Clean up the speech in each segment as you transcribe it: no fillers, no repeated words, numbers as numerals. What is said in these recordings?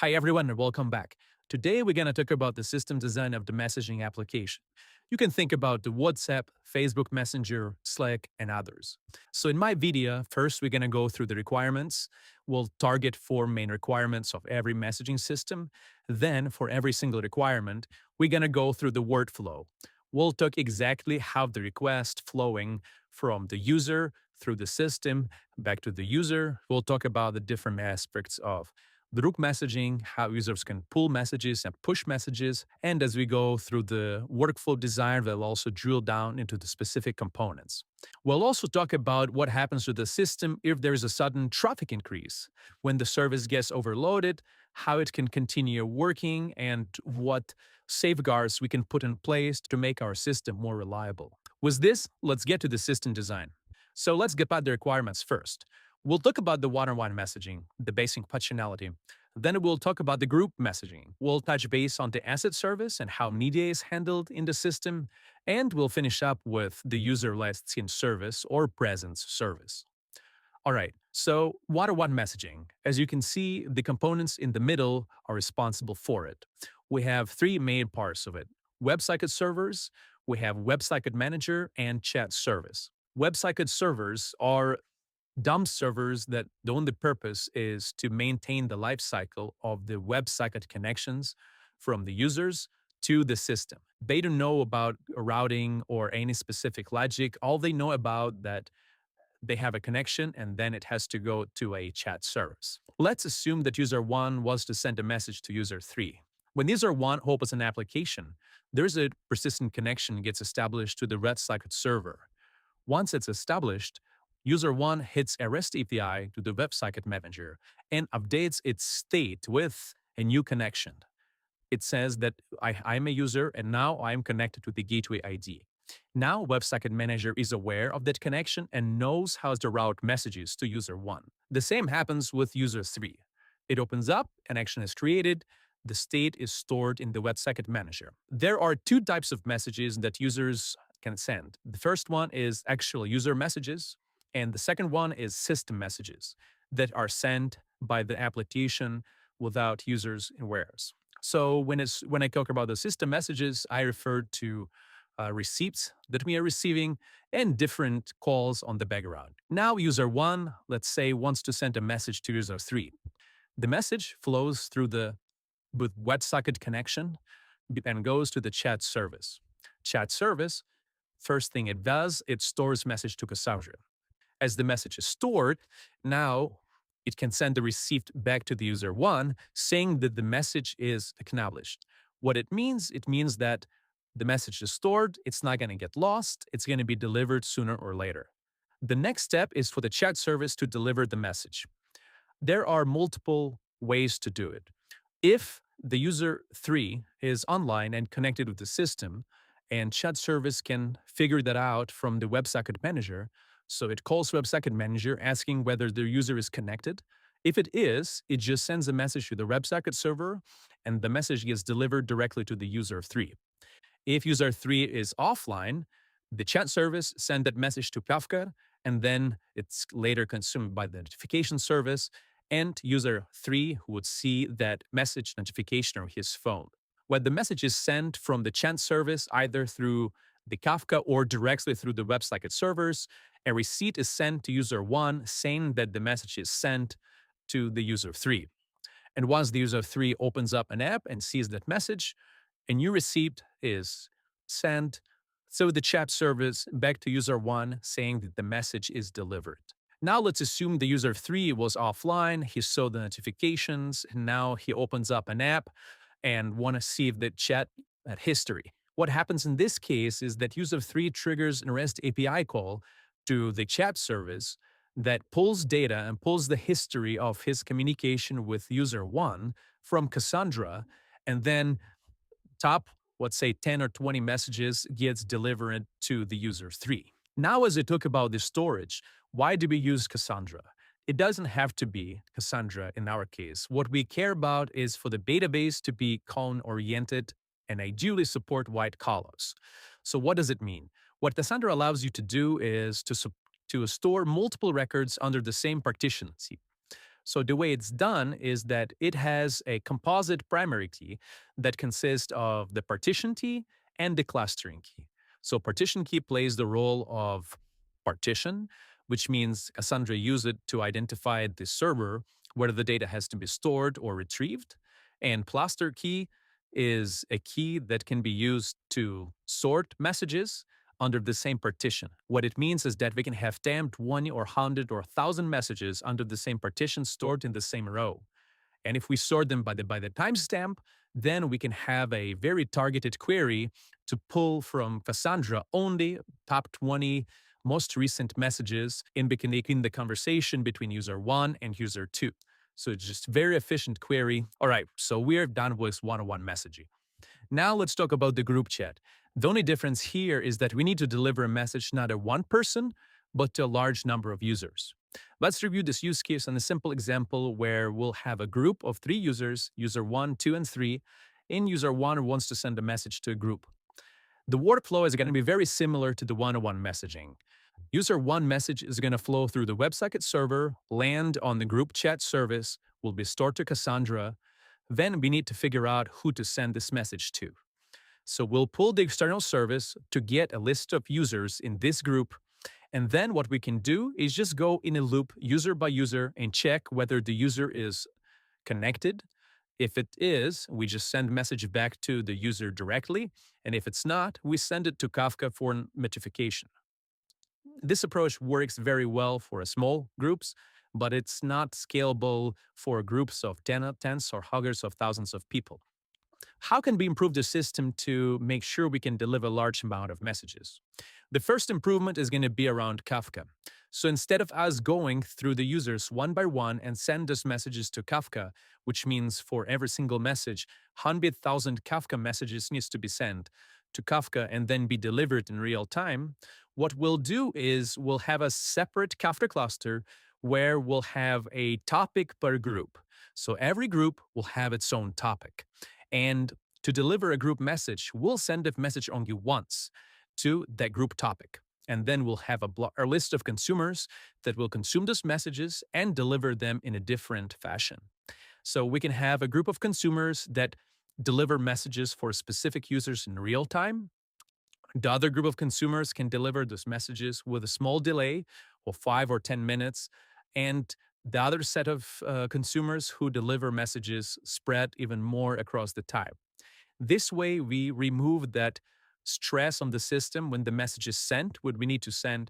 Hi everyone and welcome back. Today we're going to talk about the system design of the messaging application. You can think about the WhatsApp, Facebook Messenger, Slack, and others. So in my video, first we're going to go through the requirements. We'll target 4 main requirements of every messaging system. Then for every single requirement, we're going to go through the workflow. We'll talk exactly how the request flowing from the user through the system back to the user. We'll talk about the different aspects of group messaging, how users can pull messages and push messages. And as we go through the workflow design, we'll also drill down into the specific components. We'll also talk about what happens to the system if there's a sudden traffic increase, when the service gets overloaded, how it can continue working, and what safeguards we can put in place to make our system more reliable. With this, let's get to the system design. So let's get at the requirements first. We'll talk about the one-on-one messaging, the basic functionality. Then we'll talk about the group messaging. We'll touch base on the asset service and how media is handled in the system. And we'll finish up with the user last seen service or presence service. All right, so one-on-one messaging. As you can see, the components in the middle are responsible for it. We have 3 main parts of it. WebSocket servers, we have WebSocket Manager, and Chat Service. WebSocket servers are dumb servers that the only purpose is to maintain the lifecycle of the WebSocket connections from the users to the system. They don't know about routing or any specific logic. All they know about that they have a connection and then it has to go to a chat service. Let's assume that user 1 wants to send a message to user 3. When user 1 opens an application, there's a persistent connection gets established to the WebSocket server. Once it's established, user 1 hits a REST API to the WebSocket manager and updates its state with a new connection. It says that I'm a user and now I'm connected to the gateway ID. Now WebSocket Manager is aware of that connection and knows how to route messages to user 1. The same happens with user 3. It opens up, an action is created, the state is stored in the WebSocket Manager. There are 2 types of messages that users can send. The first one is actual user messages, and the second one is system messages that are sent by the application without users awares. So when I talk about the system messages, I refer to receipts that we are receiving and different calls on the background. Now user 1, let's say, wants to send a message to user 3. The message flows through the with WebSocket connection and goes to the chat service. Chat service, first thing it does, it stores message to Cassandra. As the message is stored, now it can send the receipt back to the user 1 saying that the message is acknowledged. What it means that the message is stored, it's not going to get lost, it's going to be delivered sooner or later. The next step is for the chat service to deliver the message. There are multiple ways to do it. If the user 3 is online and connected with the system, and chat service can figure that out from the WebSocket Manager, so it calls WebSocket Manager asking whether the user is connected. If it is, it just sends a message to the WebSocket server, and the message gets delivered directly to the user 3. If user 3 is offline, the chat service sends that message to Kafka, and then it's later consumed by the notification service, and user 3 would see that message notification on his phone. When the message is sent from the chat service, either through the Kafka or directly through the WebSocket servers, a receipt is sent to user 1 saying that the message is sent to the user 3. And once the user 3 opens up an app and sees that message, a new receipt is sent through the chat service back to user 1 saying that the message is delivered. Now let's assume the user 3 was offline, he saw the notifications, and now he opens up an app and want to see the chat history. What happens in this case is that user 3 triggers a REST API call to the chat service that pulls data and pulls the history of his communication with user 1 from Cassandra, and then top, let's say 10 or 20 messages gets delivered to the user 3. Now, as I talk about the storage, why do we use Cassandra? It doesn't have to be Cassandra in our case. What we care about is for the database to be column-oriented and ideally support white columns. So what does it mean? What Cassandra allows you to do is to store multiple records under the same partition. So the way it's done is that it has a composite primary key that consists of the partition key and the clustering key. So partition key plays the role of partition, which means Cassandra used it to identify the server where the data has to be stored or retrieved. And cluster key is a key that can be used to sort messages under the same partition. What it means is that we can have 10, 20, or 100 or 1,000 messages under the same partition stored in the same row. And if we sort them by the timestamp, then we can have a very targeted query to pull from Cassandra only top 20 most recent messages in between the conversation between user 1 and user 2. So it's just very efficient query. All right, so we're done with one-on-one messaging. Now let's talk about the group chat. The only difference here is that we need to deliver a message not to one person, but to a large number of users. Let's review this use case on a simple example where we'll have a group of 3 users, user 1, 2, and 3, and user 1 wants to send a message to a group. The workflow is going to be very similar to the one-on-one messaging. User 1 message is going to flow through the WebSocket server, land on the group chat service, will be stored to Cassandra. Then we need to figure out who to send this message to. So we'll pull the external service to get a list of users in this group. And then what we can do is just go in a loop user by user and check whether the user is connected. If it is, we just send message back to the user directly. And if it's not, we send it to Kafka for notification. This approach works very well for small groups, but it's not scalable for groups of tens or hundreds of thousands of people. How can we improve the system to make sure we can deliver a large amount of messages? The first improvement is going to be around Kafka. So instead of us going through the users one by one and send those messages to Kafka, which means for every single message, 100,000 Kafka messages needs to be sent to Kafka and then be delivered in real time, what we'll do is we'll have a separate Kafka cluster where we'll have a topic per group. So every group will have its own topic. And to deliver a group message, we'll send a message only once to that group topic. And then we'll have a list of consumers that will consume those messages and deliver them in a different fashion. So we can have a group of consumers that deliver messages for specific users in real time. The other group of consumers can deliver those messages with a small delay of 5 or 10 minutes. And the other set of consumers who deliver messages spread even more across the time. This way, we remove that stress on the system when the message is sent, when we need to send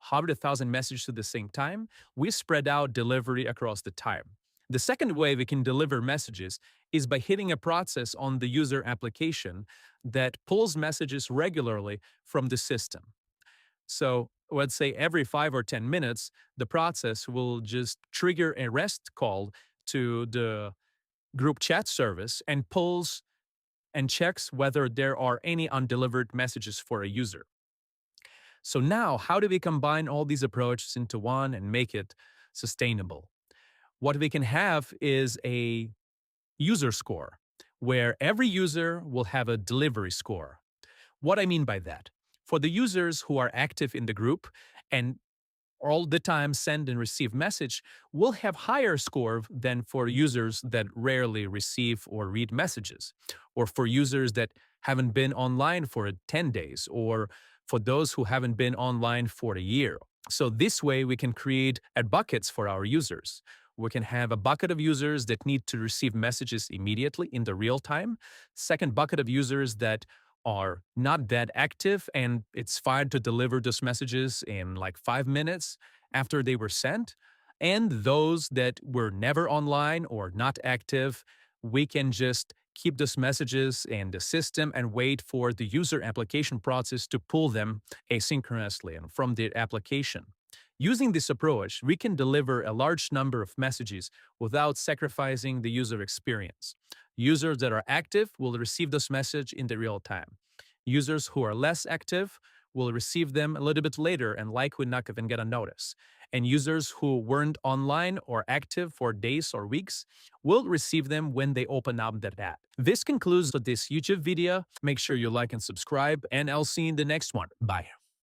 100,000 messages at the same time. We spread out delivery across the time. The second way we can deliver messages is by hitting a process on the user application that pulls messages regularly from the system. So let's say every 5 or 10 minutes, the process will just trigger a REST call to the group chat service and pulls and checks whether there are any undelivered messages for a user. So now, how do we combine all these approaches into one and make it sustainable? What we can have is a user score, where every user will have a delivery score. What I mean by that, for the users who are active in the group and all the time send and receive message, will have higher score than for users that rarely receive or read messages, or for users that haven't been online for 10 days, or for those who haven't been online for a year. So this way we can create buckets for our users. We can have a bucket of users that need to receive messages immediately in the real time. Second bucket of users that are not that active and it's fine to deliver those messages in like 5 minutes after they were sent. And those that were never online or not active, we can just keep those messages in the system and wait for the user application process to pull them asynchronously and from the application. Using this approach, we can deliver a large number of messages without sacrificing the user experience. Users that are active will receive this message in the real time. Users who are less active will receive them a little bit later and likely not even get a notice. And users who weren't online or active for days or weeks will receive them when they open up that app. This concludes this YouTube video. Make sure you like and subscribe, and I'll see you in the next one. Bye.